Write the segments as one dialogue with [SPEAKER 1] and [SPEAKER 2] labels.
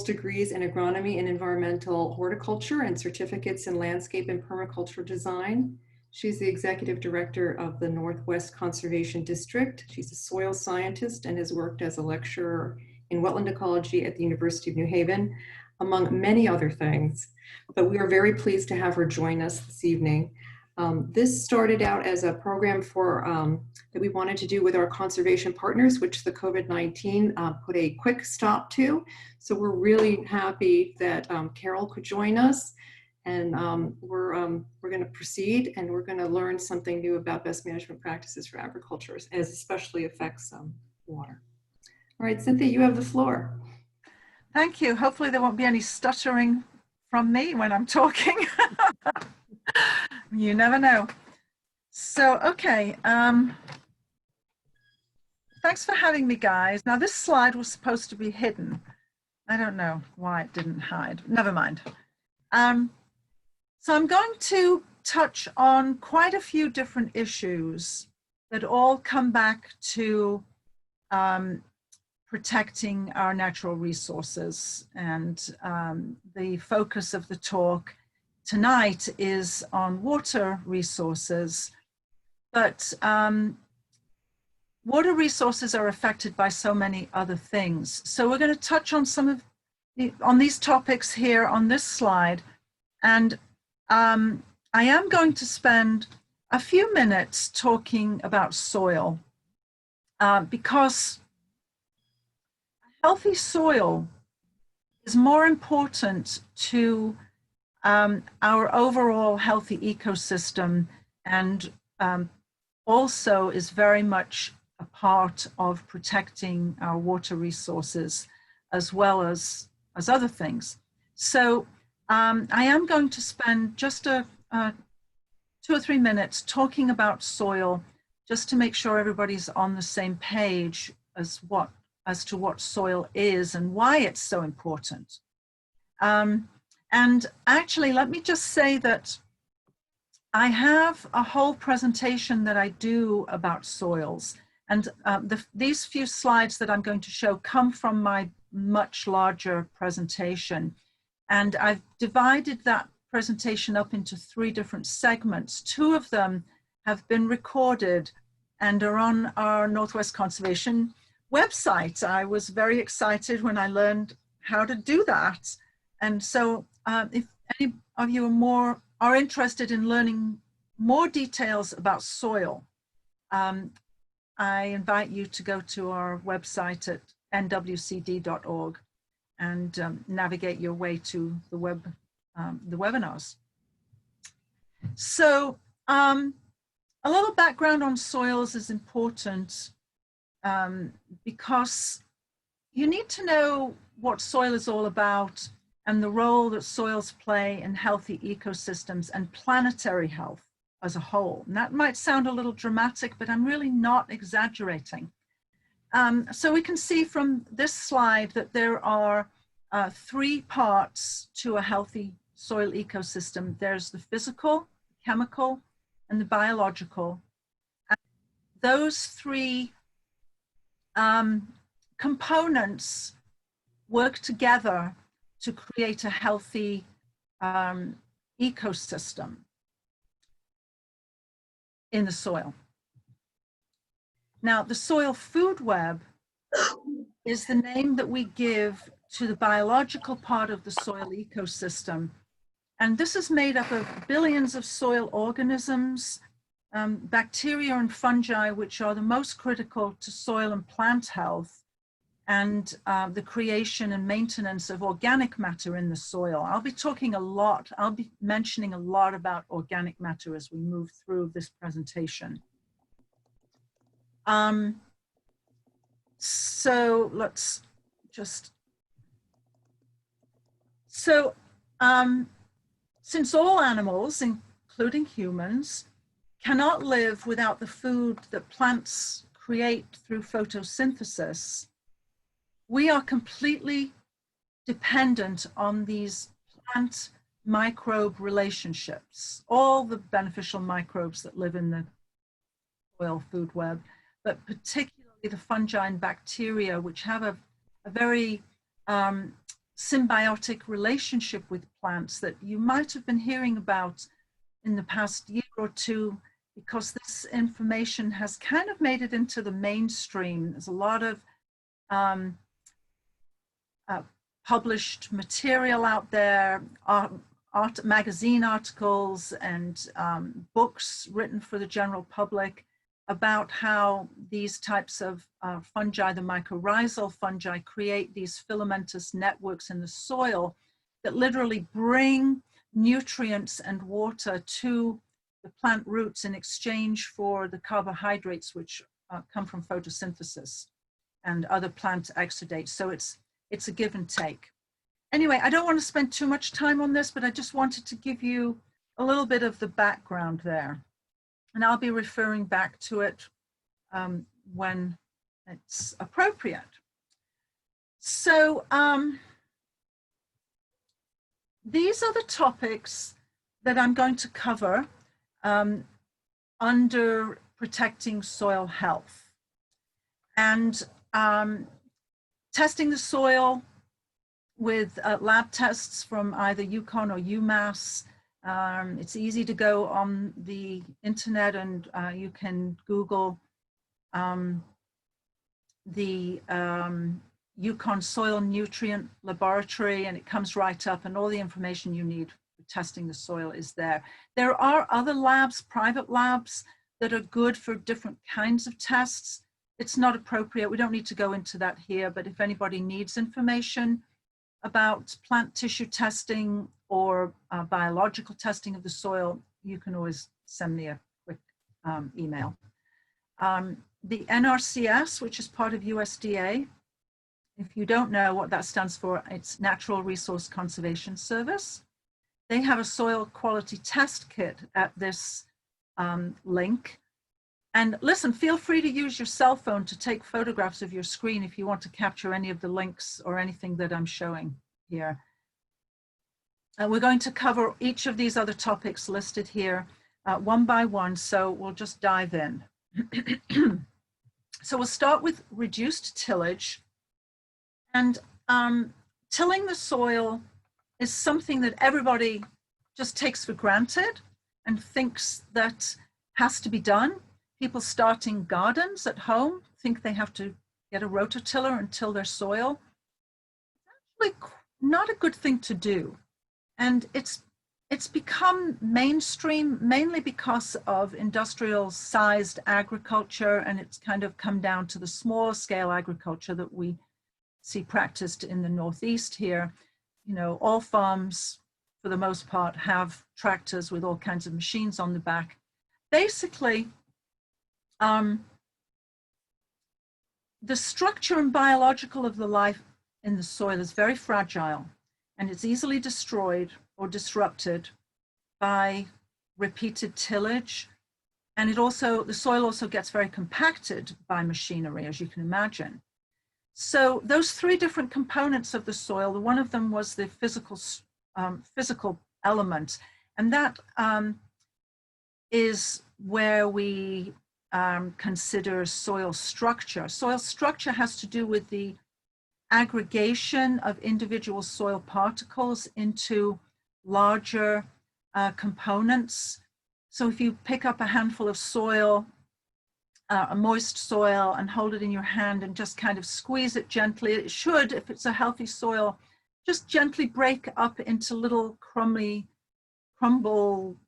[SPEAKER 1] degrees in agronomy and environmental horticulture and certificates in landscape and permaculture design. She's the executive director of the Northwest Conservation District. She's a soil scientist and has worked as a lecturer in wetland ecology at the University of New Haven, among many other things. But we are very pleased to have her join us this evening. This started out as a program for that we wanted to do with our conservation partners, which the COVID-19 put a quick stop to. So we're really happy that Carol could join us, and we're going to proceed, and we're going to learn something new about best management practices for agriculture, as especially affects water. All right, Cynthia, you have the floor.
[SPEAKER 2] Thank you. Hopefully there won't be any stuttering from me when I'm talking. You never know. So, okay. Thanks for having me, guys. Now, this slide was supposed to be hidden. I don't know why it didn't hide. Never mind. So I'm going to touch on quite a few different issues that all come back to protecting our natural resources. And the focus of the talk tonight is on water resources, but water resources are affected by so many other things. So we're going to touch on some of these topics here on this slide, and I am going to spend a few minutes talking about soil because a healthy soil is more important to our overall healthy ecosystem, and also is very much a part of protecting our water resources as well as other things. So I am going to spend just 2 or 3 minutes talking about soil, just to make sure everybody's on the same page as to what soil is and why it's so important. And actually, let me just say that I have a whole presentation that I do about soils. And these few slides that I'm going to show come from my much larger presentation. And I've divided that presentation up into 3 different segments. 2 of them have been recorded and are on our Northwest Conservation website. I was very excited when I learned how to do that. And so if any of you are interested in learning more details about soil, I invite you to go to our website at nwcd.org and navigate your way to the webinars. So a little background on soils is important because you need to know what soil is all about and the role that soils play in healthy ecosystems and planetary health as a whole. And that might sound a little dramatic, but I'm really not exaggerating. So we can see from this slide that there are 3 parts to a healthy soil ecosystem. There's the physical, chemical, and the biological. And those 3 components work together to create a healthy ecosystem in the soil. Now, the soil food web is the name that we give to the biological part of the soil ecosystem. And this is made up of billions of soil organisms, bacteria and fungi, which are the most critical to soil and plant health, and the creation and maintenance of organic matter in the soil. I'll be mentioning a lot about organic matter as we move through this presentation. So let's just, since all animals, including humans, cannot live without the food that plants create through photosynthesis, we are completely dependent on these plant microbe relationships, all the beneficial microbes that live in the soil food web, but particularly the fungi and bacteria, which have a very symbiotic relationship with plants that you might have been hearing about in the past year or two, because this information has kind of made it into the mainstream. There's a lot of published material out there, magazine articles and books written for the general public about how these types of fungi, the mycorrhizal fungi, create these filamentous networks in the soil that literally bring nutrients and water to the plant roots in exchange for the carbohydrates which come from photosynthesis and other plant exudates. So it's a give and take. Anyway, I don't want to spend too much time on this, but I just wanted to give you a little bit of the background there. And I'll be referring back to it when it's appropriate. So these are the topics that I'm going to cover under protecting soil health. And testing the soil with lab tests from either UConn or UMass. It's easy to go on the internet and you can Google the UConn Soil Nutrient Laboratory, and it comes right up, and all the information you need for testing the soil is there. There are other labs, private labs, that are good for different kinds of tests. It's not appropriate. We don't need to go into that here, but if anybody needs information about plant tissue testing or biological testing of the soil, you can always send me a quick email. The NRCS, which is part of USDA, if you don't know what that stands for, it's Natural Resource Conservation Service. They have a soil quality test kit at this link. And listen, feel free to use your cell phone to take photographs of your screen if you want to capture any of the links or anything that I'm showing here. We're going to cover each of these other topics listed here one by one, so we'll just dive in. So we'll start with reduced tillage. And tilling the soil is something that everybody just takes for granted and thinks that has to be done. People starting gardens at home think they have to get a rototiller and till their soil. It's actually not a good thing to do. And it's become mainstream mainly because of industrial sized agriculture, and it's kind of come down to the small scale agriculture that we see practiced in the Northeast here. You know, all farms for the most part have tractors with all kinds of machines on the back. Basically, the structure and biological of the life in the soil is very fragile, and it's easily destroyed or disrupted by repeated tillage. And the soil also gets very compacted by machinery, as you can imagine. So those three different components of the soil, one of them was the physical element, and that is where we consider soil structure. Soil structure has to do with the aggregation of individual soil particles into larger components. So if you pick up a handful of soil, a moist soil, and hold it in your hand and just kind of squeeze it gently, it should, if it's a healthy soil, just gently break up into little crumble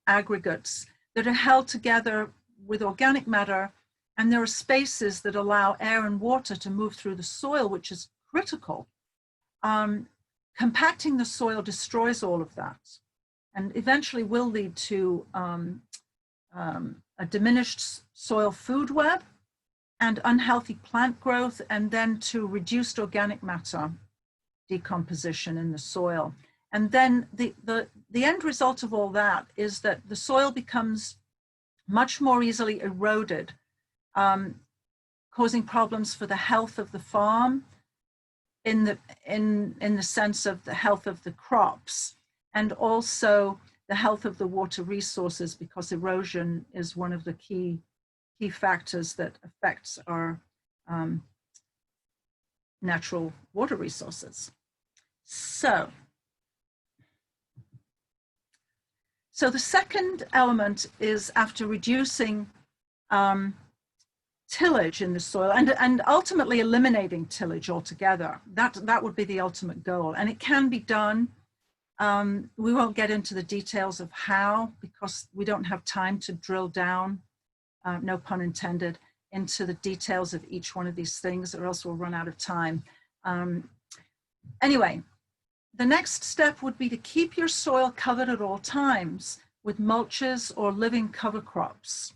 [SPEAKER 2] aggregates that are held together with organic matter, and there are spaces that allow air and water to move through the soil, which is critical. Compacting the soil destroys all of that and eventually will lead to a diminished soil food web and unhealthy plant growth, and then to reduced organic matter decomposition in the soil. And then the end result of all that is that the soil becomes much more easily eroded, causing problems for the health of the farm in the sense of the health of the crops, and also the health of the water resources, because erosion is one of the key factors that affects our natural water resources. So the second element is, after reducing tillage in the soil and ultimately eliminating tillage altogether, that would be the ultimate goal. And it can be done. We won't get into the details of how, because we don't have time to drill down, no pun intended, into the details of each one of these things, or else we'll run out of time. Anyway, the next step would be to keep your soil covered at all times with mulches or living cover crops.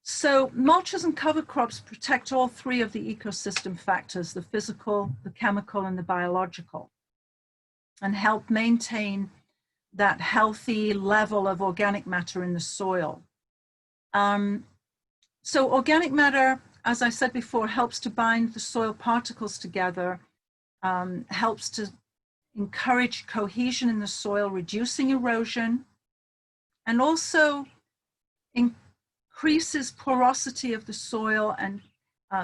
[SPEAKER 2] So mulches and cover crops protect all three of the ecosystem factors, the physical, the chemical, and the biological, and help maintain that healthy level of organic matter in the soil. So organic matter, as I said before, helps to bind the soil particles together, helps to encourage cohesion in the soil, reducing erosion, and also increases porosity of the soil, and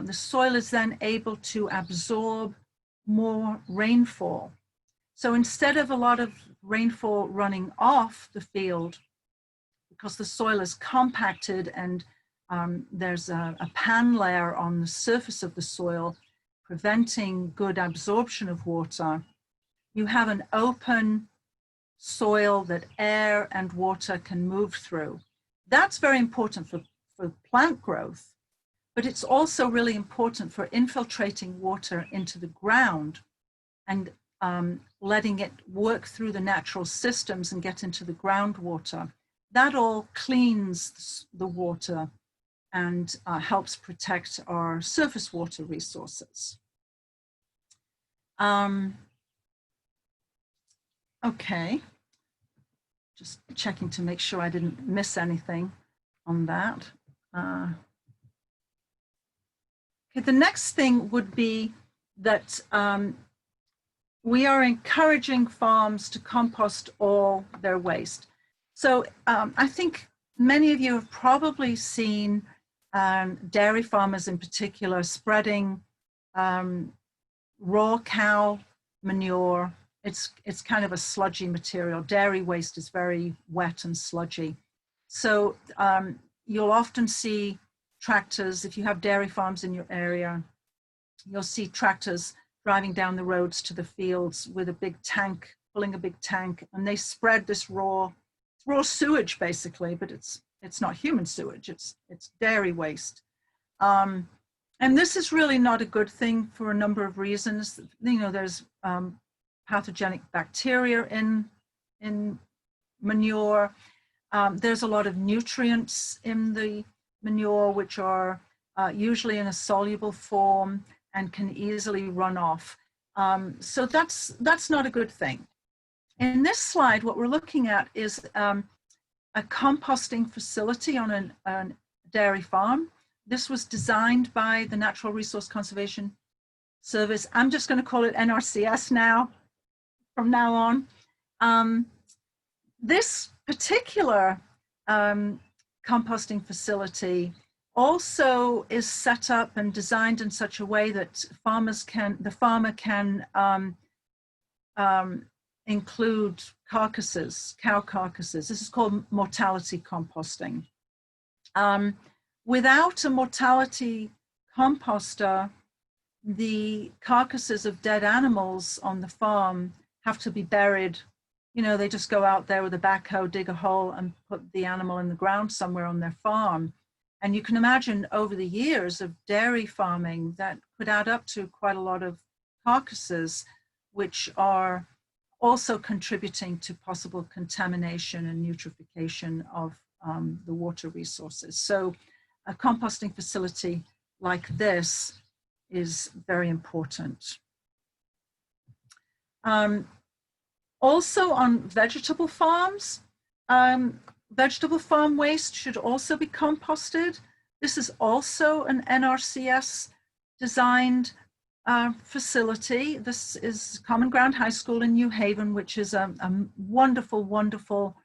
[SPEAKER 2] the soil is then able to absorb more rainfall. So instead of a lot of rainfall running off the field, because the soil is compacted and there's a pan layer on the surface of the soil preventing good absorption of water, you have an open soil that air and water can move through. That's very important for plant growth, but it's also really important for infiltrating water into the ground and letting it work through the natural systems and get into the groundwater. That all cleans the water and helps protect our surface water resources. Okay, just checking to make sure I didn't miss anything on that. Okay, the next thing would be that we are encouraging farms to compost all their waste. So I think many of you have probably seen dairy farmers in particular spreading raw cow manure. It's kind of a sludgy material. Dairy waste is very wet and sludgy. So you'll often see tractors, if you have dairy farms in your area, you'll see tractors driving down the roads to the fields with a big tank, pulling a big tank, and they spread this raw sewage basically, but it's not human sewage, it's dairy waste. And this is really not a good thing for a number of reasons. You know, there's pathogenic bacteria in manure. There's a lot of nutrients in the manure which are usually in a soluble form and can easily run off. So that's not a good thing. In this slide, what we're looking at is a composting facility on a dairy farm. This was designed by the Natural Resource Conservation Service. I'm just going to call it NRCS now, from now on. This particular composting facility also is set up and designed in such a way that the farmer can include carcasses, cow carcasses. This is called mortality composting. Without a mortality composter, the carcasses of dead animals on the farm have to be buried. You know, they just go out there with a backhoe, dig a hole and put the animal in the ground somewhere on their farm. And you can imagine over the years of dairy farming, that could add up to quite a lot of carcasses, which are also contributing to possible contamination and eutrophication of the water resources. So a composting facility like this is very important. Also on vegetable farms, vegetable farm waste should also be composted. This is also an NRCS designed facility. This is Common Ground High School in New Haven, which is a wonderful, wonderful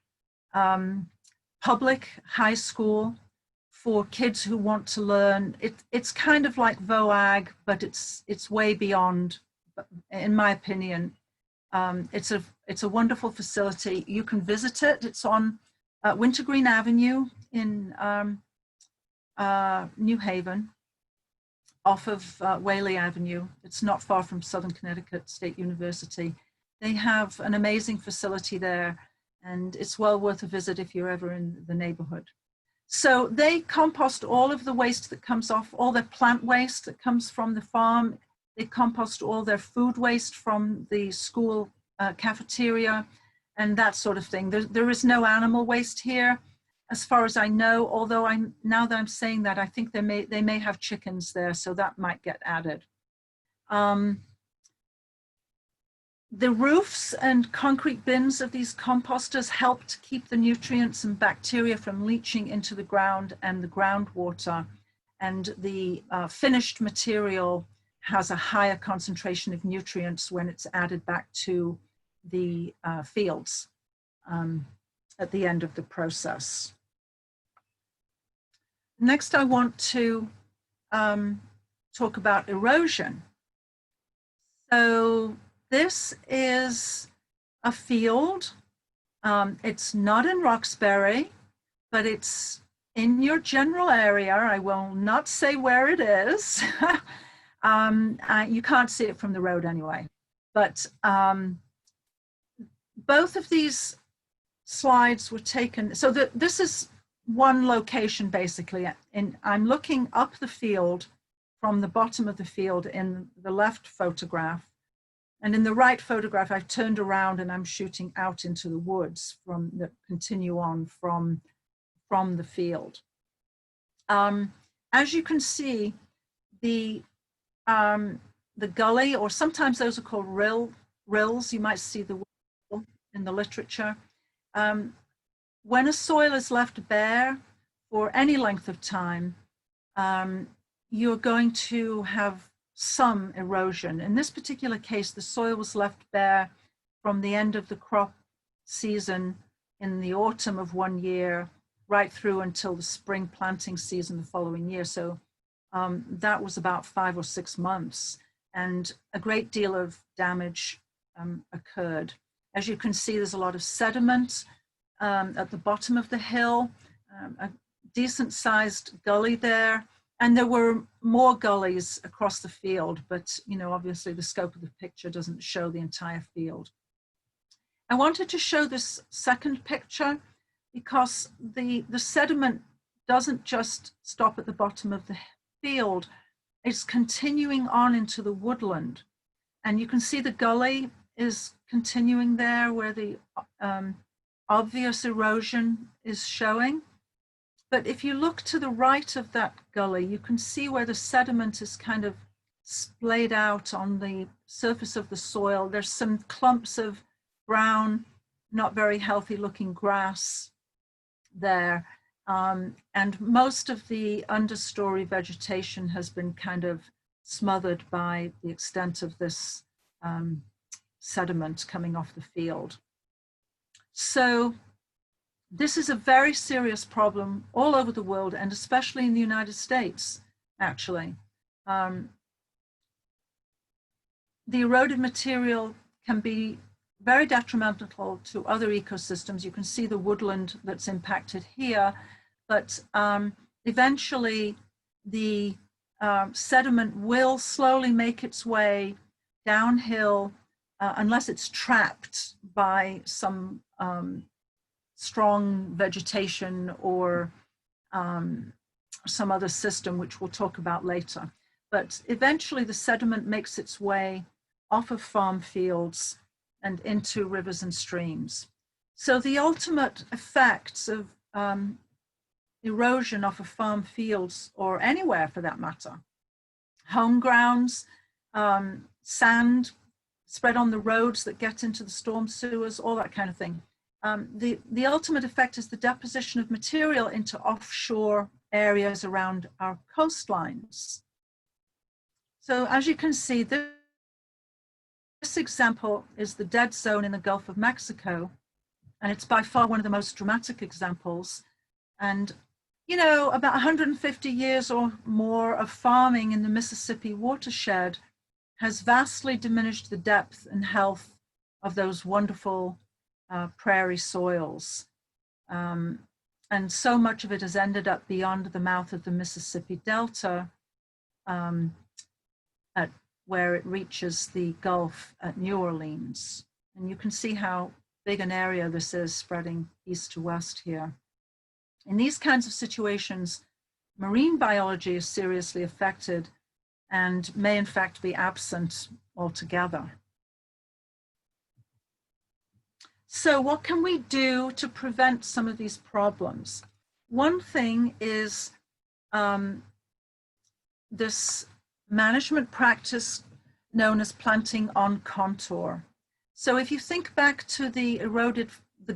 [SPEAKER 2] public high school for kids who want to learn. It's kind of like VOAG, but it's way beyond, in my opinion. It's a wonderful facility. You can visit it. It's on Wintergreen Avenue in New Haven, off of Whaley Avenue. It's not far from Southern Connecticut State University. They have an amazing facility there, and it's well worth a visit if you're ever in the neighborhood. So they compost all of the waste that comes off, all their plant waste that comes from the farm. They compost all their food waste from the school cafeteria and that sort of thing. There is no animal waste here, as far as I know, although now that I'm saying that, I think they may have chickens there, so that might get added. The roofs and concrete bins of these composters help to keep the nutrients and bacteria from leaching into the ground and the groundwater. And the finished material has a higher concentration of nutrients when it's added back to the fields at the end of the process. Next, I want to talk about erosion. So this is a field. It's not in Roxbury, but it's in your general area. I will not say where it is. You can't see it from the road anyway. But both of these slides were taken. So this is one location basically. And I'm looking up the field from the bottom of the field in the left photograph. And in the right photograph, I've turned around and I'm shooting out into the woods that continue on from the field. As you can see, the gully, or sometimes those are called rills, you might see the word in the literature. When a soil is left bare for any length of time, you're going to have some erosion. In this particular case, the soil was left bare from the end of the crop season in the autumn of one year right through until the spring planting season the following year. So that was about 5 or 6 months, and a great deal of damage occurred. As you can see, there's a lot of sediment at the bottom of the hill, a decent sized gully there. And there were more gullies across the field, but obviously the scope of the picture doesn't show the entire field. I wanted to show this second picture because the sediment doesn't just stop at the bottom of the field, it's continuing on into the woodland. And you can see the gully is continuing there where the obvious erosion is showing. But if you look to the right of that gully, you can see where the sediment is kind of splayed out on the surface of the soil. There's some clumps of brown, not very healthy looking grass there. And most of the understory vegetation has been kind of smothered by the extent of this sediment coming off the field. So this is a very serious problem all over the world, and especially in the United States, actually. The eroded material can be very detrimental to other ecosystems. You can see the woodland that's impacted here, but eventually the sediment will slowly make its way downhill unless it's trapped by some strong vegetation or some other system, which we'll talk about later. But eventually the sediment makes its way off of farm fields and into rivers and streams. So the ultimate effects of erosion off of farm fields, or anywhere for that matter, home grounds, sand spread on the roads that get into the storm sewers, all that kind of thing. The ultimate effect is the deposition of material into offshore areas around our coastlines. So as you can see, this example is the dead zone in the Gulf of Mexico, and it's by far one of the most dramatic examples. And about 150 years or more of farming in the Mississippi watershed has vastly diminished the depth and health of those wonderful prairie soils. And so much of it has ended up beyond the mouth of the Mississippi Delta, at where it reaches the Gulf at New Orleans. And you can see how big an area this is, spreading east to west here. In these kinds of situations, marine biology is seriously affected and may in fact be absent altogether. So what can we do to prevent some of these problems? One thing is this management practice known as planting on contour. So if you think back to the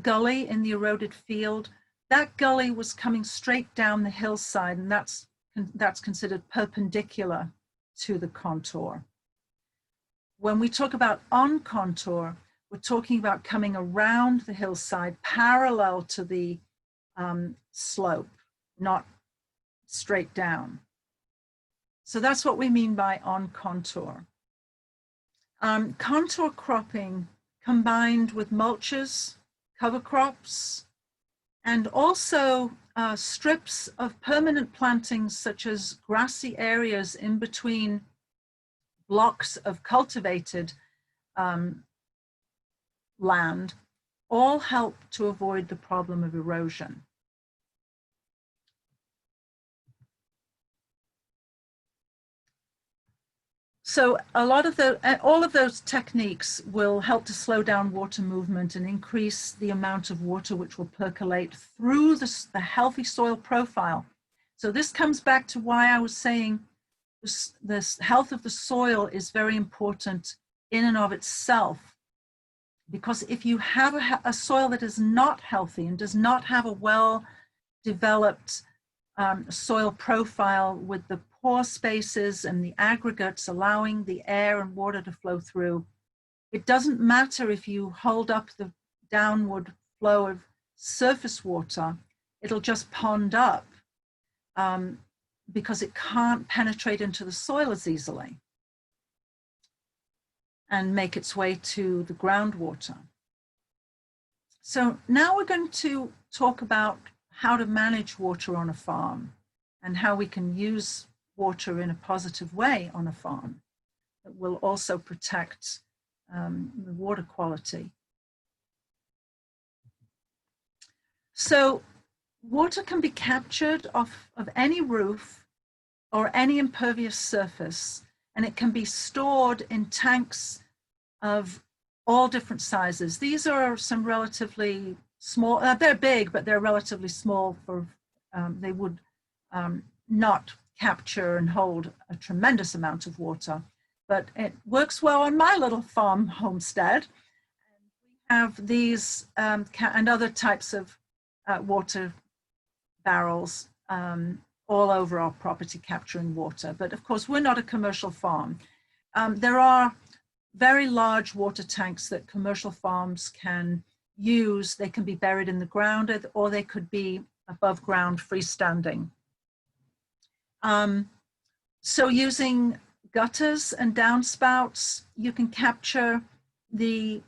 [SPEAKER 2] gully in the eroded field, that gully was coming straight down the hillside, and that's considered perpendicular to the contour. When we talk about on contour, we're talking about coming around the hillside parallel to the slope, not straight down. So that's what we mean by on contour. Contour cropping combined with mulches, cover crops, and also strips of permanent plantings such as grassy areas in between blocks of cultivated land all help to avoid the problem of erosion. So all of those techniques will help to slow down water movement and increase the amount of water which will percolate through the healthy soil profile. So this comes back to why I was saying this health of the soil is very important in and of itself. Because if you have a soil that is not healthy and does not have a well-developed soil profile with the pore spaces and the aggregates allowing the air and water to flow through, it doesn't matter if you hold up the downward flow of surface water, it'll just pond up because it can't penetrate into the soil as easily and make its way to the groundwater. So now we're going to talk about how to manage water on a farm and how we can use water in a positive way on a farm that will also protect the water quality. So water can be captured off of any roof or any impervious surface, and it can be stored in tanks of all different sizes. These are some relatively small, they're big, but they're relatively small for, they would not capture and hold a tremendous amount of water, but it works well on my little farm homestead. We have these and other types of water barrels all over our property capturing water. But of course, we're not a commercial farm. There are very large water tanks that commercial farms can use. They can be buried in the ground or they could be above ground freestanding. So using gutters and downspouts, you can capture the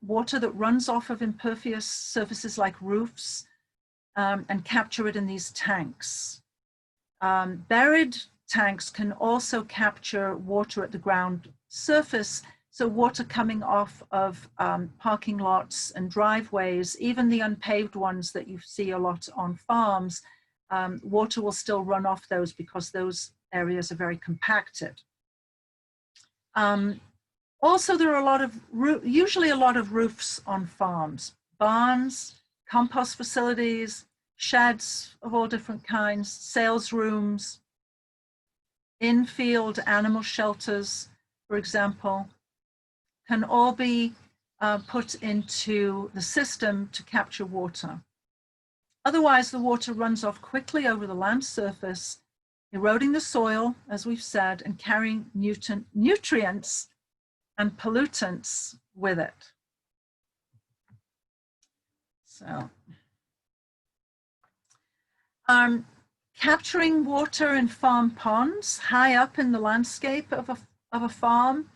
[SPEAKER 2] water that runs off of impervious surfaces like roofs and capture it in these tanks. Buried tanks can also capture water at the ground surface, so water coming off of parking lots and driveways, even the unpaved ones that you see a lot on farms, water will still run off those because those areas are very compacted. Also, there are usually a lot of roofs on farms, barns, compost facilities, sheds of all different kinds, sales rooms, in-field animal shelters, for example, can all be put into the system to capture water. Otherwise, the water runs off quickly over the land surface, eroding the soil, as we've said, and carrying nutrients and pollutants with it. So, capturing water in farm ponds high up in the landscape of a farm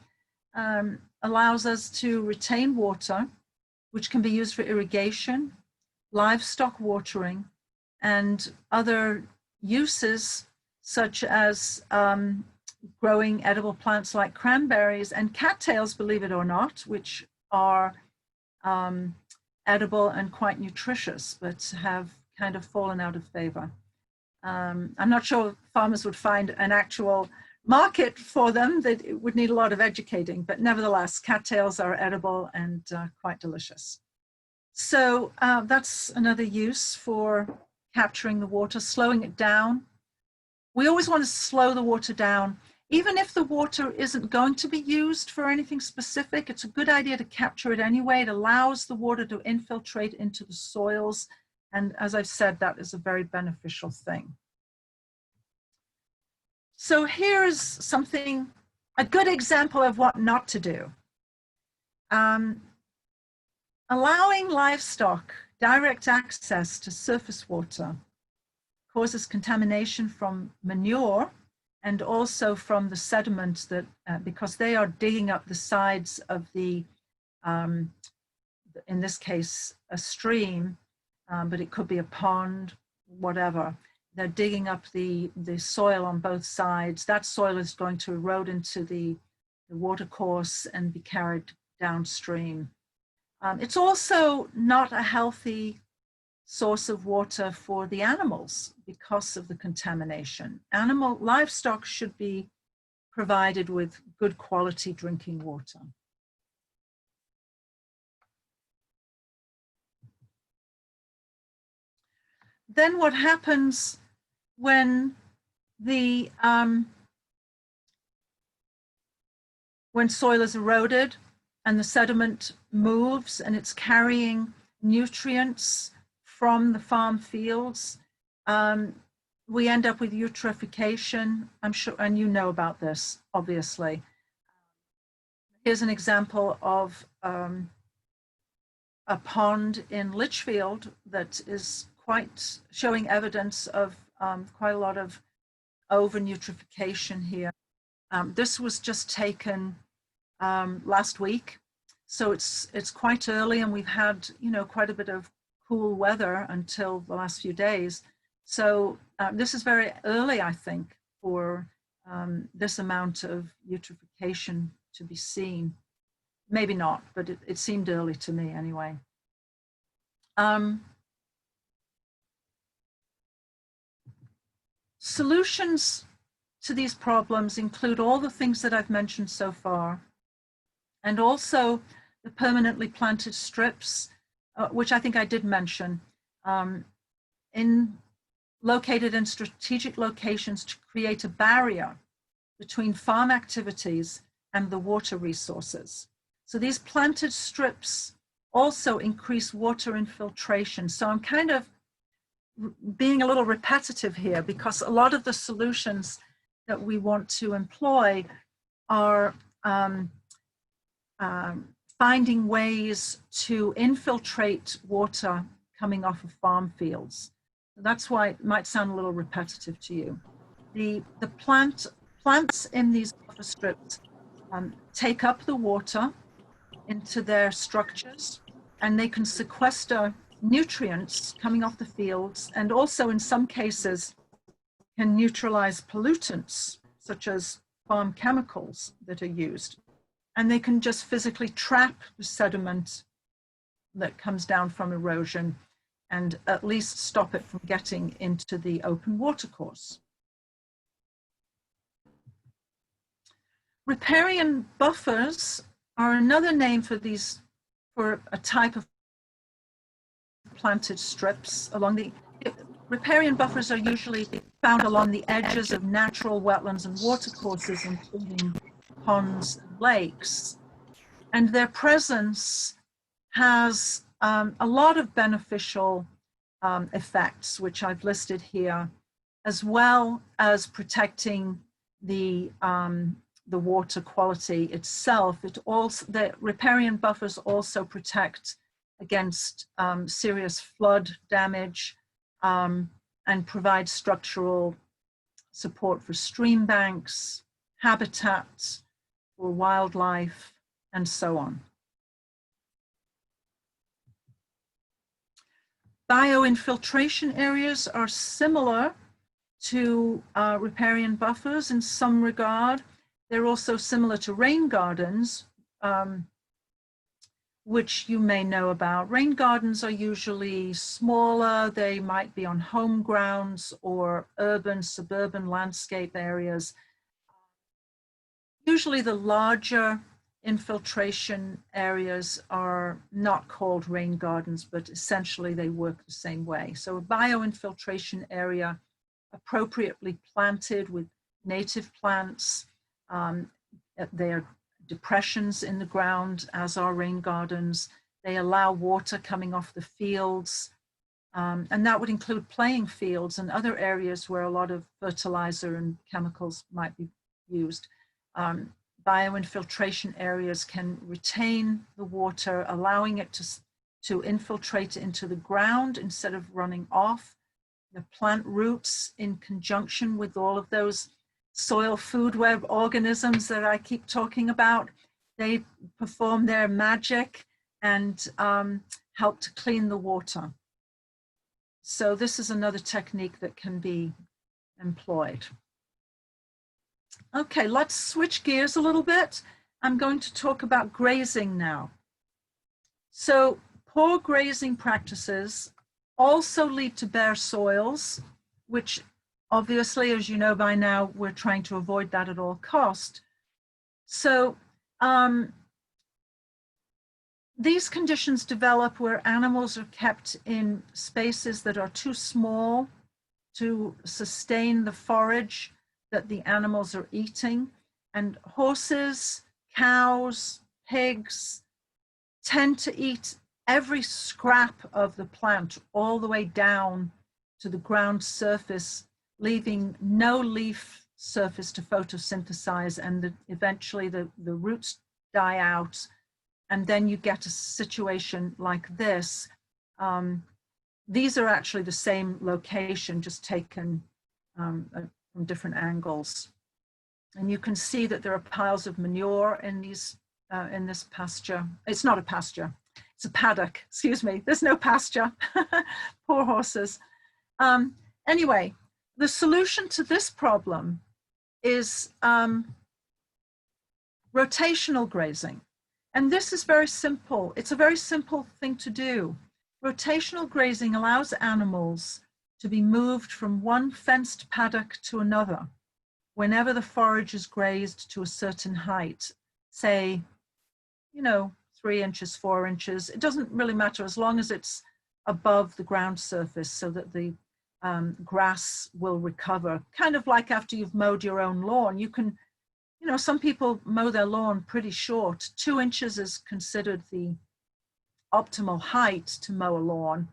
[SPEAKER 2] allows us to retain water, which can be used for irrigation, livestock watering, and other uses such as growing edible plants like cranberries and cattails, believe it or not, which are edible and quite nutritious, but have kind of fallen out of favor. I'm not sure farmers would find an actual market for them. That it would need a lot of educating, but nevertheless, cattails are edible and quite delicious. So that's another use for capturing the water, slowing it down. We always want to slow the water down. Even if the water isn't going to be used for anything specific, it's a good idea to capture it anyway. It allows the water to infiltrate into the soils. And as I've said, that is a very beneficial thing. So here's something, a good example of what not to do. Allowing livestock direct access to surface water causes contamination from manure and also from the sediment that, because they are digging up the sides of the, in this case, a stream, but it could be a pond, whatever. They're digging up the soil on both sides. That soil is going to erode into the watercourse and be carried downstream. It's also not a healthy source of water for the animals because of the contamination. Livestock should be provided with good quality drinking water. Then what happens when the when soil is eroded and the sediment moves and it's carrying nutrients from the farm fields, we end up with eutrophication. I'm sure, and you know about this, obviously. Here's an example of a pond in Litchfield that is quite showing evidence of quite a lot of over-nutrification here. This was just taken last week, so it's quite early, and we've had, you know, quite a bit of cool weather until the last few days. So this is very early, I think, for this amount of eutrophication to be seen. Maybe not, but it seemed early to me anyway. Solutions to these problems include all the things that I've mentioned so far, and also the permanently planted strips, which I think I did mention, located in strategic locations to create a barrier between farm activities and the water resources. So these planted strips also increase water infiltration. So I'm kind of being a little repetitive here because a lot of the solutions that we want to employ are finding ways to infiltrate water coming off of farm fields. That's why it might sound a little repetitive to you. The plants in these buffer strips take up the water into their structures, and they can sequester nutrients coming off the fields, and also in some cases can neutralize pollutants such as farm chemicals that are used. And they can just physically trap the sediment that comes down from erosion and at least stop it from getting into the open watercourse. Riparian buffers are another name for a type of planted strips along the, riparian buffers are usually found along the edges of natural wetlands and watercourses, including ponds and lakes. And their presence has a lot of beneficial effects, which I've listed here, as well as protecting the water quality itself. The riparian buffers also protect against serious flood damage and provide structural support for stream banks, habitats for wildlife, and so on. Bioinfiltration areas are similar to riparian buffers in some regard. They're also similar to rain gardens, which you may know about. Rain gardens are usually smaller. They might be on home grounds or urban, suburban landscape areas. Usually the larger infiltration areas are not called rain gardens, but essentially they work the same way. So a bioinfiltration area appropriately planted with native plants. They are depressions in the ground, as are rain gardens. They allow water coming off the fields, and that would include playing fields and other areas where a lot of fertilizer and chemicals might be used. Bioinfiltration areas can retain the water, allowing it to infiltrate into the ground instead of running off. The plant roots, in conjunction with all of those soil food web organisms that I keep talking about, they perform their magic and help to clean the water. So this is another technique that can be employed. Okay, let's switch gears a little bit. I'm going to talk about grazing now. So poor grazing practices also lead to bare soils, which obviously, as you know by now, we're trying to avoid that at all cost. So these conditions develop where animals are kept in spaces that are too small to sustain the forage that the animals are eating. And horses, cows, pigs tend to eat every scrap of the plant all the way down to the ground surface, leaving no leaf surface to photosynthesize, and eventually the roots die out, and then you get a situation like this. These are actually the same location, just taken from different angles. And you can see that there are piles of manure in these in this pasture. It's not a pasture, it's a paddock, excuse me. There's no pasture. Poor horses. Anyway, the solution to this problem is rotational grazing. And this is very simple. It's a very simple thing to do. Rotational grazing allows animals to be moved from one fenced paddock to another whenever the forage is grazed to a certain height, say, 3 inches, 4 inches. It doesn't really matter as long as it's above the ground surface so that the grass will recover. Kind of like after you've mowed your own lawn. You can, some people mow their lawn pretty short. 2 inches is considered the optimal height to mow a lawn.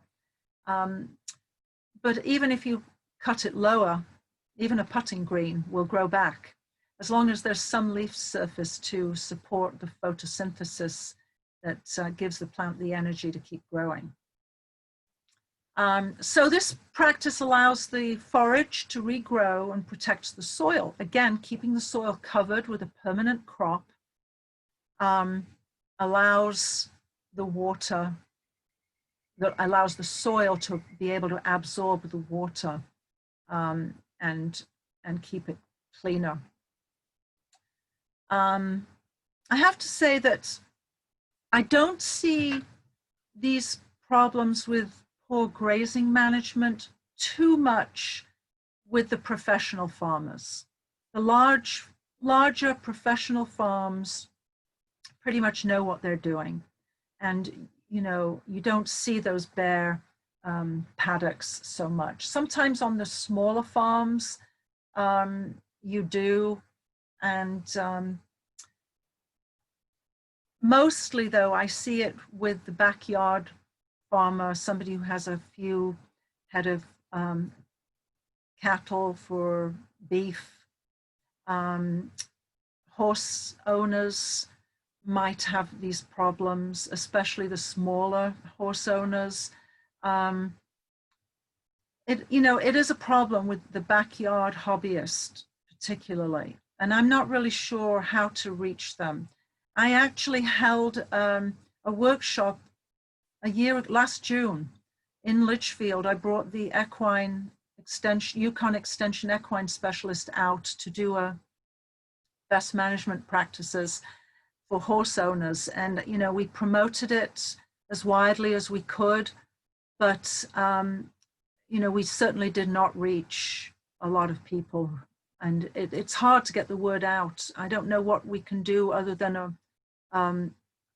[SPEAKER 2] But even if you cut it lower, even a putting green will grow back, as long as there's some leaf surface to support the photosynthesis that gives the plant the energy to keep growing. So this practice allows the forage to regrow and protects the soil. Again, keeping the soil covered with a permanent crop allows the water, that allows the soil to be able to absorb the water and keep it cleaner. I have to say that I don't see these problems with poor grazing management too much with the professional farmers. The larger professional farms pretty much know what they're doing. And, you don't see those bare paddocks so much. Sometimes on the smaller farms, you do. And mostly though, I see it with the backyard farmer, somebody who has a few head of cattle for beef. Horse owners might have these problems, especially the smaller horse owners. It is a problem with the backyard hobbyist particularly, and I'm not really sure how to reach them. I actually held a workshop last June in Litchfield. I brought the Yukon Extension equine specialist out to do a best management practices for horse owners. And, you know, we promoted it as widely as we could, but, you know, we certainly did not reach a lot of people. And it's hard to get the word out. I don't know what we can do other than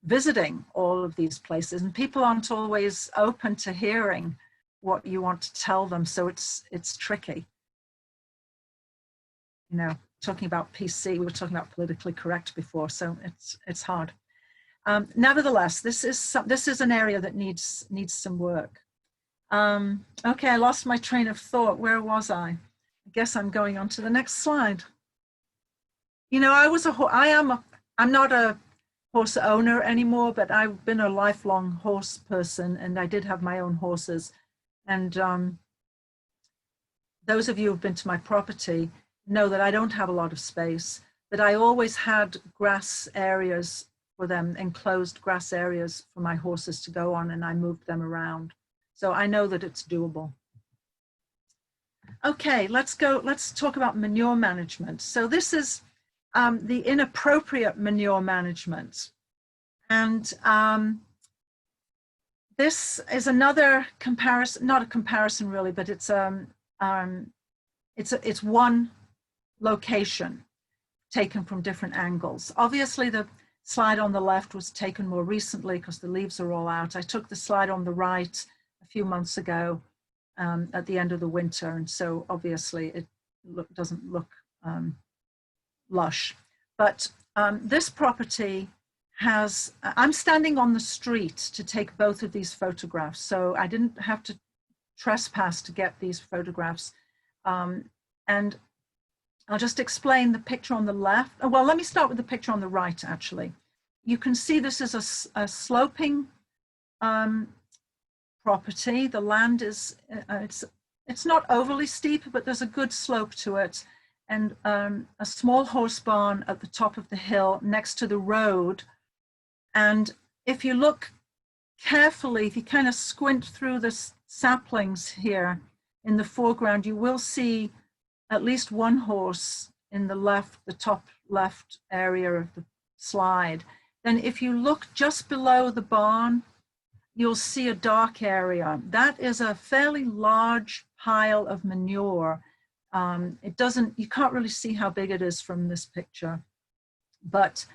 [SPEAKER 2] visiting all of these places. And people aren't always open to hearing what you want to tell them. So it's tricky. You know, talking about PC, we were talking about politically correct before, so it's hard. Nevertheless, this is an area that needs some work. Okay, I lost my train of thought. Where was I? I guess I'm going on to the next slide. You know, I'm not a horse owner anymore, but I've been a lifelong horse person, and I did have my own horses. And those of you who've been to my property know that I don't have a lot of space, but I always had grass areas for them, enclosed grass areas for my horses to go on, and I moved them around. So I know that it's doable. Okay, let's talk about manure management. So this is the inappropriate manure management. And this is another comparison, not a comparison really, but it's one location taken from different angles. Obviously the slide on the left was taken more recently because the leaves are all out. I took the slide on the right a few months ago at the end of the winter, and so obviously it doesn't look lush. But this property has, I'm standing on the street to take both of these photographs, so I didn't have to trespass to get these photographs. And I'll just explain the picture on the left. Well, let me start with the picture on the right, actually. You can see this is a sloping property. The land is, it's not overly steep, but there's a good slope to it. And a small horse barn at the top of the hill next to the road. And if you look carefully, if you kind of squint through the saplings here in the foreground, you will see at least one horse in the top left area of the slide. Then if you look just below the barn, you'll see a dark area. That is a fairly large pile of manure. You can't really see how big it is from this picture, but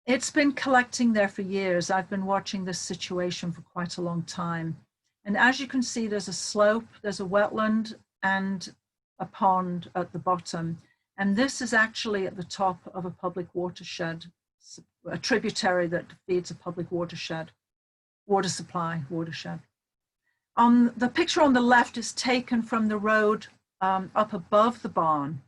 [SPEAKER 2] it's been collecting there for years. I've been watching this situation for quite a long time. And as you can see, there's a slope, there's a wetland, and a pond at the bottom. And this is actually at the top of a public watershed, a tributary that feeds a public watershed, water supply watershed. The picture on the left is taken from the road up above the barn.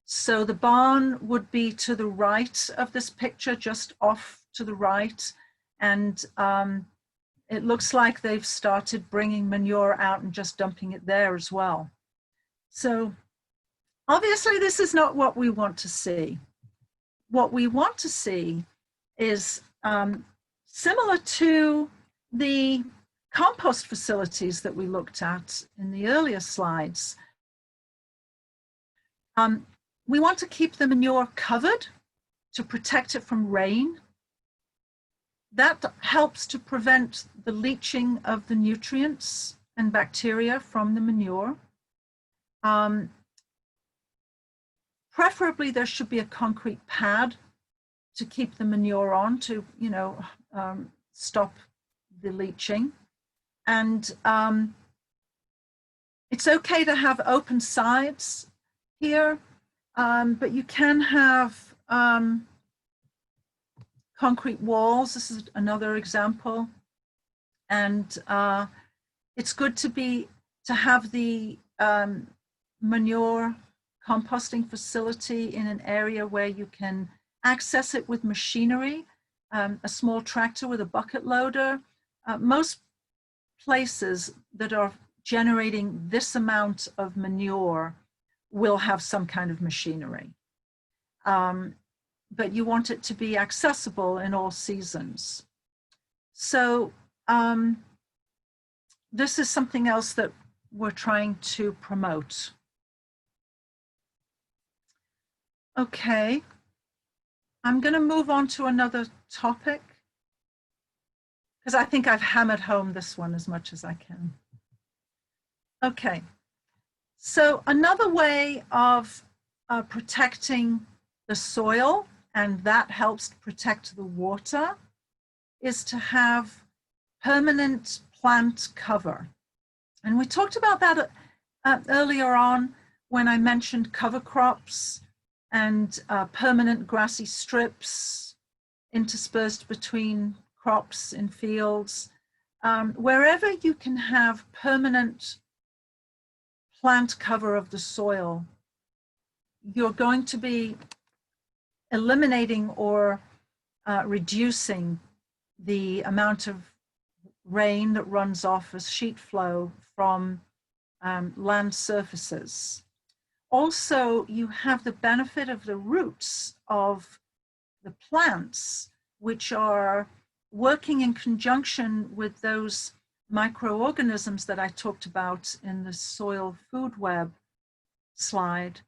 [SPEAKER 2] So the barn would be to the right of this picture, just off to the right. And it looks like they've started bringing manure out and just dumping it there as well. So obviously this is not what we want to see. What we want to see is similar to the compost facilities that we looked at in the earlier slides. We want to keep the manure covered to protect it from rain. That helps to prevent the leaching of the nutrients and bacteria from the manure. Preferably there should be a concrete pad to keep the manure on to, you know, stop the leaching. And it's okay to have open sides here, but you can have concrete walls. This is another example. And it's good to have the manure composting facility in an area where you can access it with machinery, a small tractor with a bucket loader. Most places that are generating this amount of manure will have some kind of machinery. but you want it to be accessible in all seasons. So this is something else that we're trying to promote. Okay, I'm going to move on to another topic because I think I've hammered home this one as much as I can. Okay, so another way of protecting the soil, and that helps protect the water, is to have permanent plant cover. And we talked about that earlier on when I mentioned cover crops and permanent grassy strips interspersed between crops in fields. Wherever you can have permanent plant cover of the soil, you're going to be eliminating or reducing the amount of rain that runs off as sheet flow from land surfaces. Also, you have the benefit of the roots of the plants, which are working in conjunction with those microorganisms that I talked about in the soil food web slide,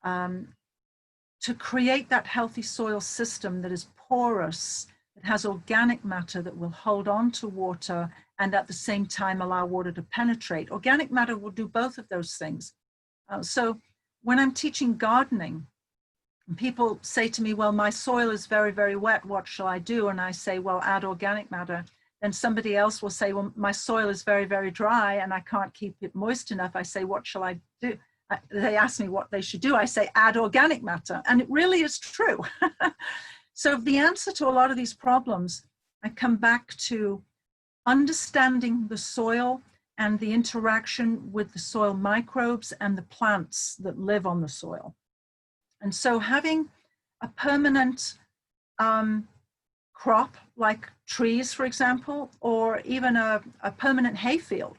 [SPEAKER 2] to create that healthy soil system that is porous, that has organic matter that will hold on to water and at the same time allow water to penetrate. Organic matter will do both of those things. So when I'm teaching gardening, people say to me, well, my soil is very, very wet, what shall I do? And I say, well, add organic matter. Then somebody else will say, well, my soil is very, very dry and I can't keep it moist enough. I say, what shall I do? They ask me what they should do. I say, add organic matter. And it really is true. So the answer to a lot of these problems, I come back to understanding the soil and the interaction with the soil microbes and the plants that live on the soil. And so having a permanent crop like trees, for example, or even a permanent hayfield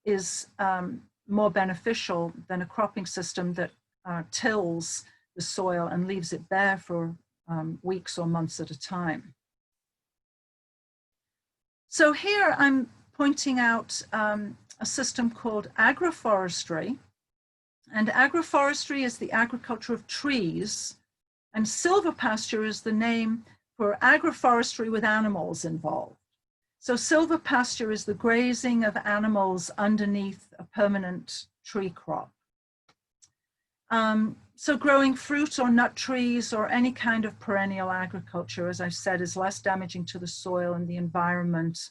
[SPEAKER 2] is more beneficial than a cropping system that tills the soil and leaves it bare for weeks or months at a time. So here I'm pointing out a system called agroforestry. And agroforestry is the agriculture of trees, and silvopasture is the name for agroforestry with animals involved. So silvopasture is the grazing of animals underneath a permanent tree crop. So growing fruit or nut trees or any kind of perennial agriculture, as I said, is less damaging to the soil and the environment,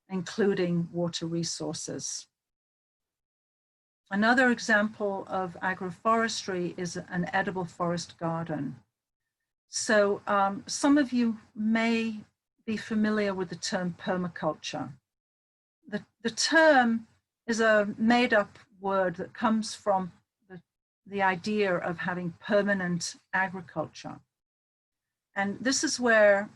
[SPEAKER 2] including water resources. Another example of agroforestry is an edible forest garden. So some of you may be familiar with the term permaculture. The term is a made-up word that comes from the idea of having permanent agriculture. And this is where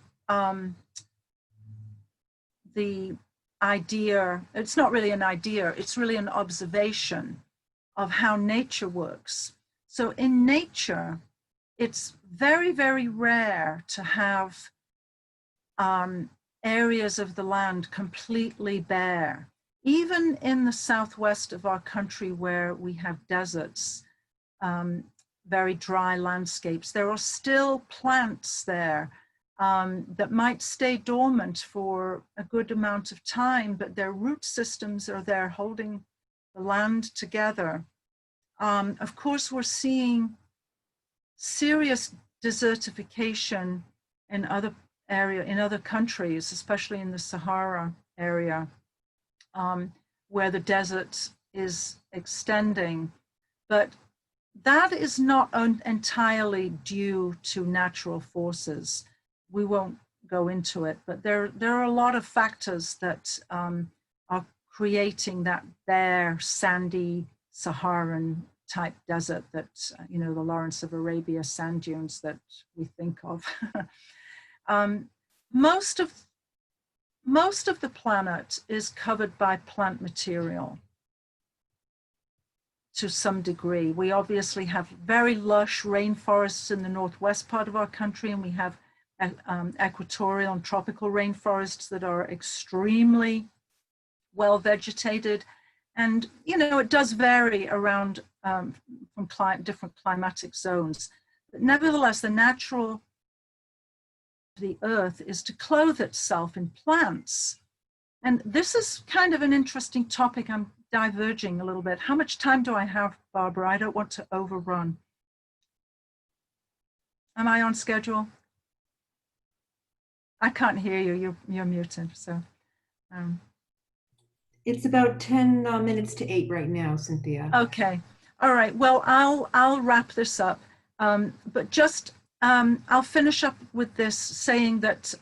[SPEAKER 2] the idea, it's not really an idea, it's really an observation of how nature works. So in nature, it's very, very rare to have areas of the land completely bare. Even in the southwest of our country where we have deserts, very dry landscapes, there are still plants there that might stay dormant for a good amount of time, but their root systems are there holding the land together. Of course, we're seeing serious desertification in other countries, especially in the Sahara area, where the desert is extending. But that is not entirely due to natural forces. We won't go into it, but there are a lot of factors that are creating that bare, sandy, Saharan type desert that, you know, the Lawrence of Arabia sand dunes that we think of. Most of the planet is covered by plant material. to some degree. We obviously have very lush rainforests in the northwest part of our country, and we have equatorial and tropical rainforests that are extremely well vegetated. And, you know, it does vary around from different climatic zones. But nevertheless, the natural of the earth is to clothe itself in plants. And this is kind of an interesting topic. I'm diverging a little bit. How much time do I have, Barbara? I don't want to overrun. Am I on schedule? I can't hear you. You're muted. So.
[SPEAKER 1] It's about 10 minutes to 8 right now, Cynthia.
[SPEAKER 2] Okay. All right. Well, I'll wrap this up. But just I'll finish up with this saying that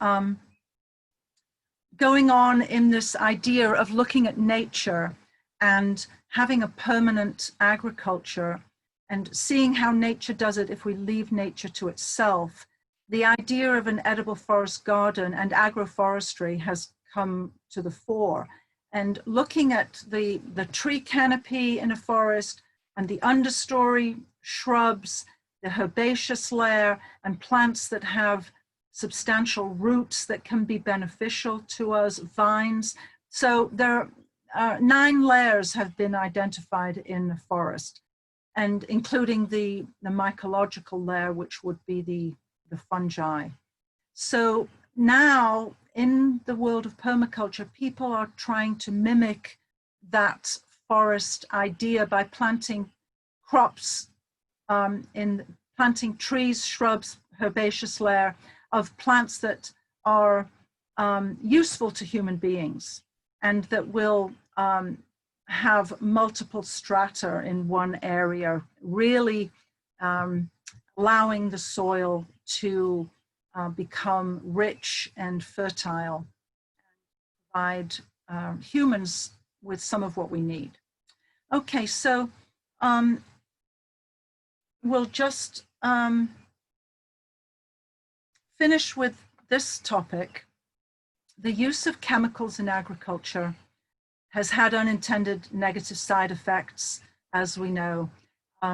[SPEAKER 2] going on in this idea of looking at nature and having a permanent agriculture and seeing how nature does it if we leave nature to itself, the idea of an edible forest garden and agroforestry has come to the fore. And looking at the tree canopy in a forest and the understory shrubs, the herbaceous layer, and plants that have substantial roots that can be beneficial to us, vines. So there are 9 layers have been identified in the forest, and including the mycological layer, which would be the fungi. So now in the world of permaculture, people are trying to mimic that forest idea by planting crops, planting trees, shrubs, herbaceous layer of plants that are useful to human beings and that will have multiple strata in one area, really allowing the soil to become rich and fertile, provide humans with some of what we need. Okay, so we'll just finish with this topic. The use of chemicals in agriculture has had unintended negative side effects, as we know.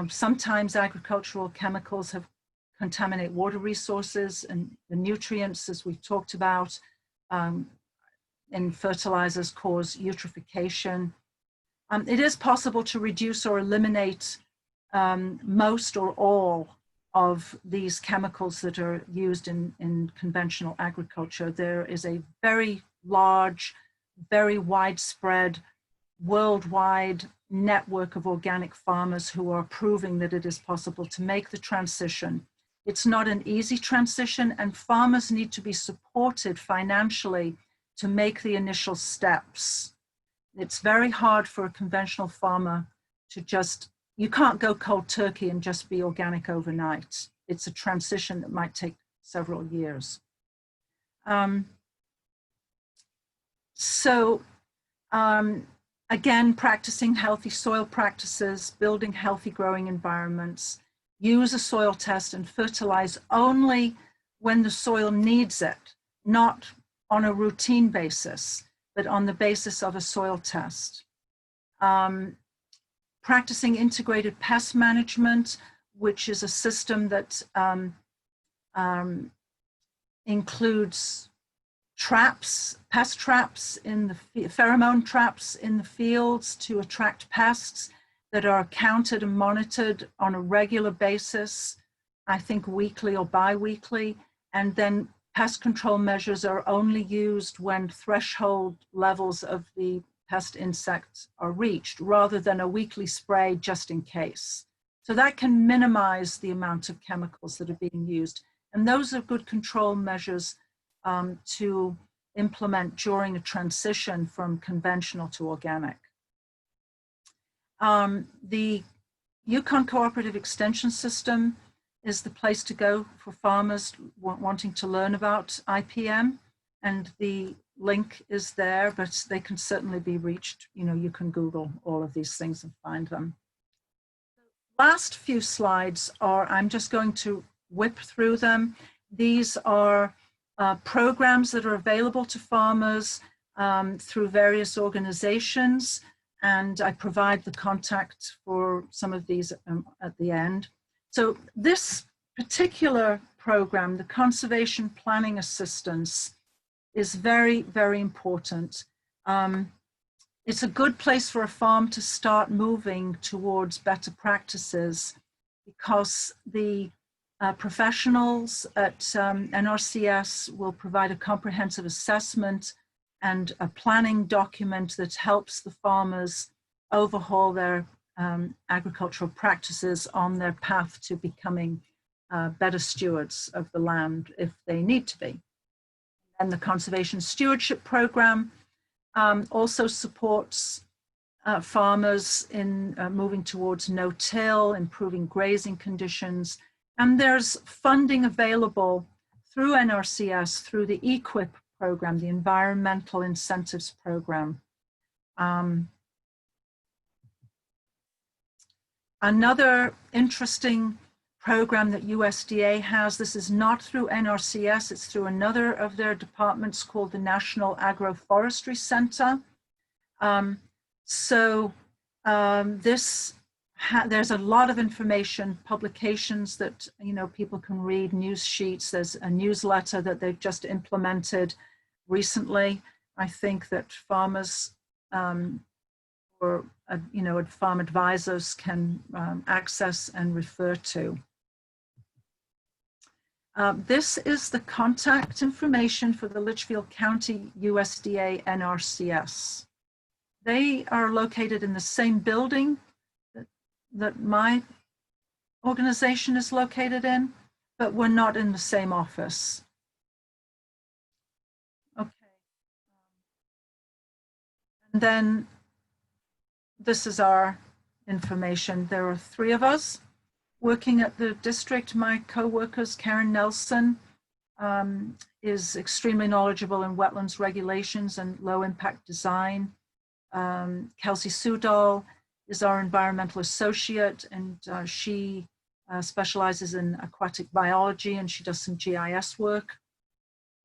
[SPEAKER 2] Sometimes agricultural chemicals have contaminate water resources and the nutrients, as we've talked about, in fertilizers cause eutrophication. It is possible to reduce or eliminate most or all of these chemicals that are used in conventional agriculture. There is a very large, very widespread, worldwide network of organic farmers who are proving that it is possible to make the transition. It's not an easy transition, and farmers need to be supported financially to make the initial steps. It's very hard for a conventional farmer to just, you can't go cold turkey and just be organic overnight. It's a transition that might take several years. Again, practicing healthy soil practices, building healthy growing environments, use a soil test and fertilize only when the soil needs it, not on a routine basis, but on the basis of a soil test. Practicing integrated pest management, which is a system that includes traps, pest traps in the pheromone traps in the fields to attract pests that are counted and monitored on a regular basis, I think weekly or bi-weekly, and then pest control measures are only used when threshold levels of the pest insects are reached, rather than a weekly spray just in case. So that can minimize the amount of chemicals that are being used. And those are good control measures to implement during a transition from conventional to organic. The Yukon Cooperative Extension System is the place to go for farmers wanting to learn about IPM, and the link is there, but they can certainly be reached. You know, you can Google all of these things and find them. Last few slides are, I'm just going to whip through them. These are programs that are available to farmers through various organizations. and I provide the contact for some of these at the end. So this particular program, the Conservation Planning Assistance, is very, very important. It's a good place for a farm to start moving towards better practices, because the professionals at NRCS will provide a comprehensive assessment and a planning document that helps the farmers overhaul their agricultural practices on their path to becoming better stewards of the land if they need to be. And the Conservation Stewardship Program also supports farmers in moving towards no-till, improving grazing conditions. And there's funding available through NRCS, through the EQIP program, the Environmental Incentives Program. Another interesting program that USDA has, this is not through NRCS, it's through another of their departments called the National Agroforestry Center. There's a lot of information, publications that people can read, news sheets. There's a newsletter that they've just implemented recently. I think that farmers or farm advisors can access and refer to. This is the contact information for the Litchfield County USDA-NRCS. They are located in the same building that my organization is located in, but we're not in the same office. Okay. And then this is our information. There are 3 of us working at the district. My co-workers, Karen Nelson, is extremely knowledgeable in wetlands regulations and low impact design. Kelsey Sudol is our environmental associate, and she specializes in aquatic biology, and she does some GIS work.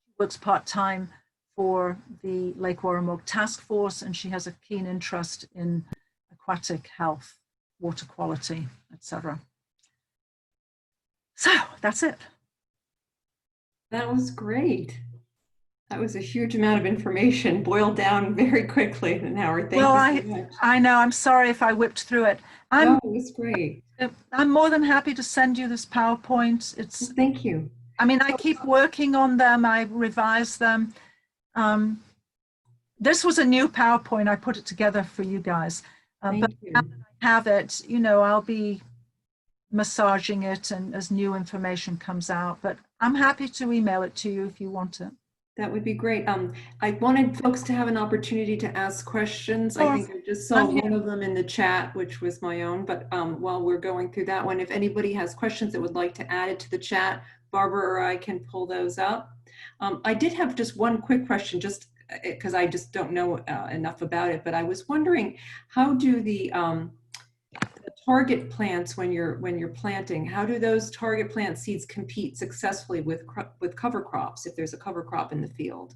[SPEAKER 2] She works part-time for the Lake Warramog Task Force, and she has a keen interest in aquatic health, water quality, etc. So that's it.
[SPEAKER 1] That was great. That was a huge amount of information boiled down very quickly in an hour. Thank you so much.
[SPEAKER 2] I know, I'm sorry if I whipped through it.
[SPEAKER 1] No, it was great.
[SPEAKER 2] I'm more than happy to send you this PowerPoint. It's.
[SPEAKER 1] Thank you.
[SPEAKER 2] I mean, I keep working on them, I revise them. This was a new PowerPoint, I put it together for you guys. But now that I have it, I'll be massaging it and as new information comes out, but I'm happy to email it to you if you want it.
[SPEAKER 1] That would be great. I wanted folks to have an opportunity to ask questions. I think I just saw one of them in the chat, which was my own, but while we're going through that one, if anybody has questions that would like to add it to the chat, Barbara or I can pull those up. I did have just one quick question, just because I just don't know enough about it, but I was wondering, how do the target plants, when you're planting, how do those target plant seeds compete successfully with cover crops if there's a cover crop in the field?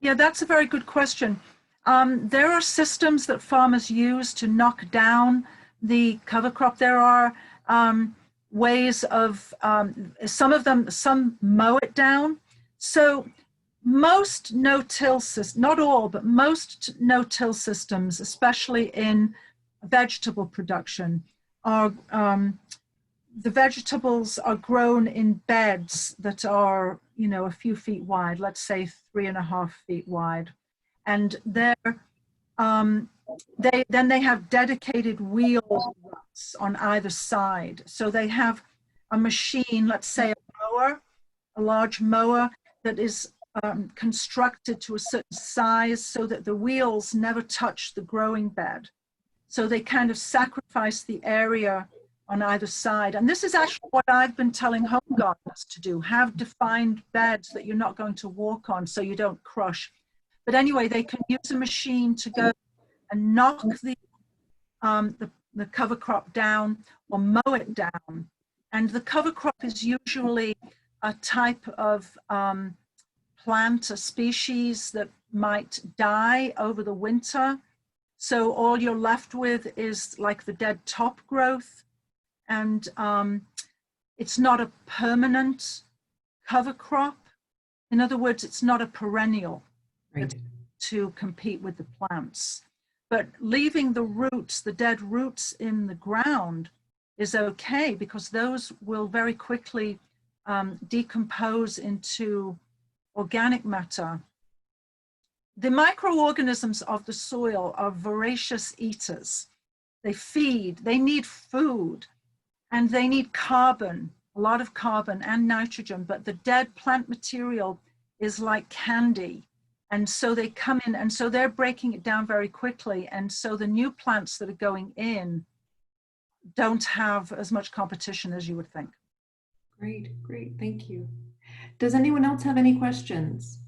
[SPEAKER 2] Yeah, that's a very good question. There are systems that farmers use to knock down the cover crop. There are ways of, some mow it down. So most no-till systems, not all, but most no-till systems, especially in vegetable production, are the vegetables are grown in beds that are a few feet wide, let's say 3.5 feet wide, and then they have dedicated wheel ruts on either side. So they have a machine, let's say a large mower that is constructed to a certain size so that the wheels never touch the growing bed. So they kind of sacrifice the area on either side. And this is actually what I've been telling home gardeners to do, have defined beds that you're not going to walk on so you don't crush. But anyway, they can use a machine to go and knock the cover crop down or mow it down. And the cover crop is usually a type of plant, a species that might die over the winter. So all you're left with is like the dead top growth, and it's not a permanent cover crop. In other words, it's not a perennial to compete with the plants. But leaving the roots, the dead roots in the ground is okay, because those will very quickly decompose into organic matter. The microorganisms of the soil are voracious eaters. They feed, they need food, and they need carbon, a lot of carbon and nitrogen, but the dead plant material is like candy. And so they come in, and so they're breaking it down very quickly. And so the new plants that are going in don't have as much competition as you would think.
[SPEAKER 1] Great, great, thank you. Does anyone else have any questions?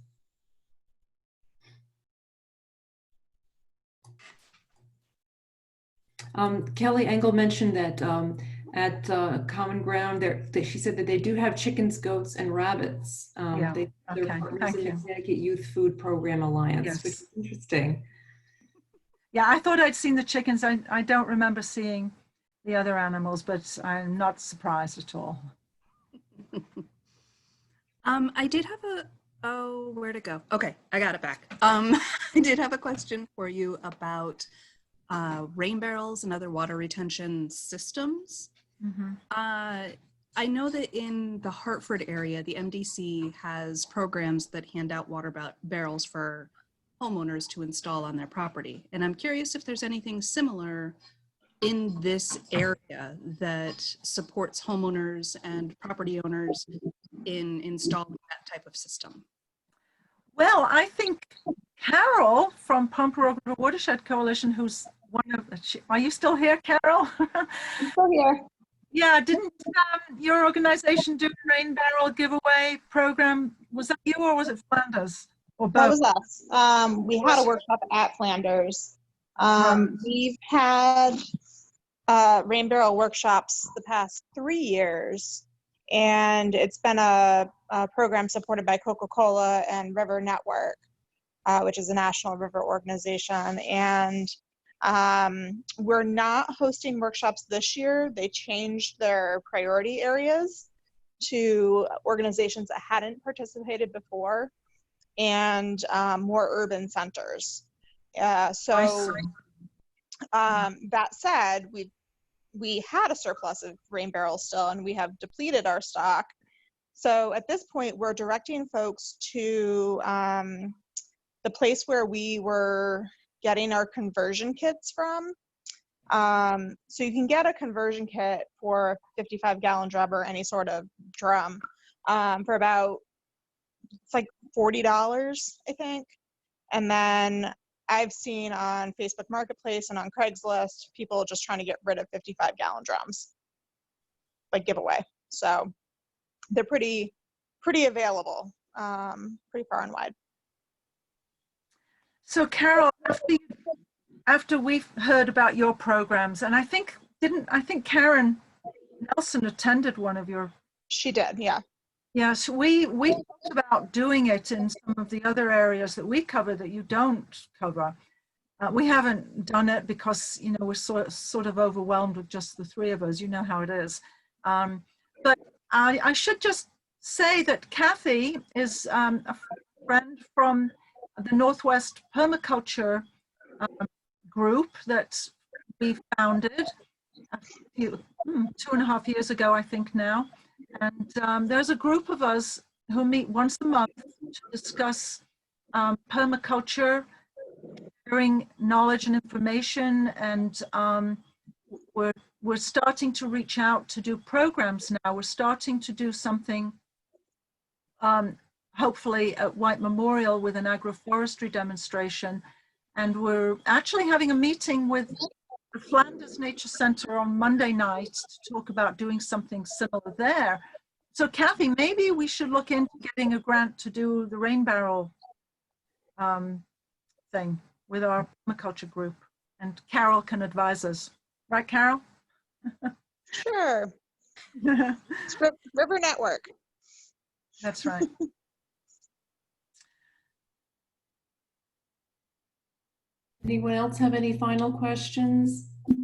[SPEAKER 1] Kelly Engel mentioned that at Common Ground, she said that they do have chickens, goats, and rabbits. They're partners in the Connecticut Youth Food Program Alliance, which is interesting.
[SPEAKER 2] Yeah, I thought I'd seen the chickens. I don't remember seeing the other animals, but I'm not surprised at all.
[SPEAKER 3] I did have where to go? Okay, I got it back. I did have a question for you about rain barrels and other water retention systems.
[SPEAKER 2] Mm-hmm.
[SPEAKER 3] I know that in the Hartford area, the MDC has programs that hand out water barrels for homeowners to install on their property. And I'm curious if there's anything similar in this area that supports homeowners and property owners in installing that type of system.
[SPEAKER 2] Well, I think Carol from Pompano River Watershed Coalition, who's one of, are you still here, Carol?
[SPEAKER 4] I'm still here.
[SPEAKER 2] Yeah, didn't your organization do a rain barrel giveaway program? Was that you or was it Flanders? Or both?
[SPEAKER 4] That was us. We had a workshop at Flanders. We've had rain barrel workshops the past 3 years, and it's been a program supported by Coca-Cola and River Network, which is a national river organization. And we're not hosting workshops this year. They changed their priority areas to organizations that hadn't participated before, and more urban centers. So that said, we had a surplus of rain barrels still, and we have depleted our stock. So at this point, we're directing folks to the place where we were getting our conversion kits from. So you can get a conversion kit for a 55-gallon drum or any sort of drum for about, it's like $40, I think. And then I've seen on Facebook Marketplace and on Craigslist, people just trying to get rid of 55-gallon drums, like giveaway. So they're pretty available, pretty far and wide.
[SPEAKER 2] So Carol, after we've heard about your programs, and I think Karen Nelson attended one of your.
[SPEAKER 4] She did, yeah.
[SPEAKER 2] Yes, we talked about doing it in some of the other areas that we cover that you don't cover. We haven't done it because, you know, we're sort of overwhelmed with just the three of us. You know how it is. But I should just say that Kathy is a friend from the Northwest Permaculture group that we founded a few, 2.5 years ago, I think now. And there's a group of us who meet once a month to discuss permaculture, sharing knowledge and information, and we're starting to reach out to do programs now. We're starting to do something, hopefully at White Memorial with an agroforestry demonstration, and we're actually having a meeting with the Flanders Nature Center on Monday night to talk about doing something similar there. So Kathy, maybe we should look into getting a grant to do the rain barrel thing with our permaculture group, and Carol can advise us. Right, Carol?
[SPEAKER 4] Sure. It's River Network.
[SPEAKER 2] That's right.
[SPEAKER 1] Anyone else have any final questions? All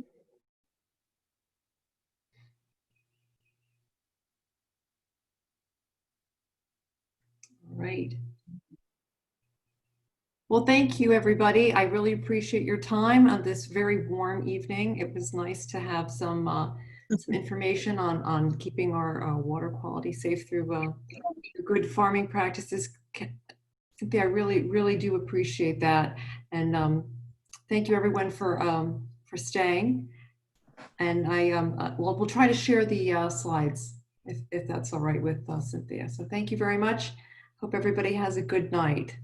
[SPEAKER 1] right. Well, thank you, everybody. I really appreciate your time on this very warm evening. It was nice to have some information on keeping our water quality safe through good farming practices. Cynthia, I really do appreciate that. And thank you, everyone, for staying. And we'll try to share the slides if that's all right with Cynthia. So thank you very much. Hope everybody has a good night.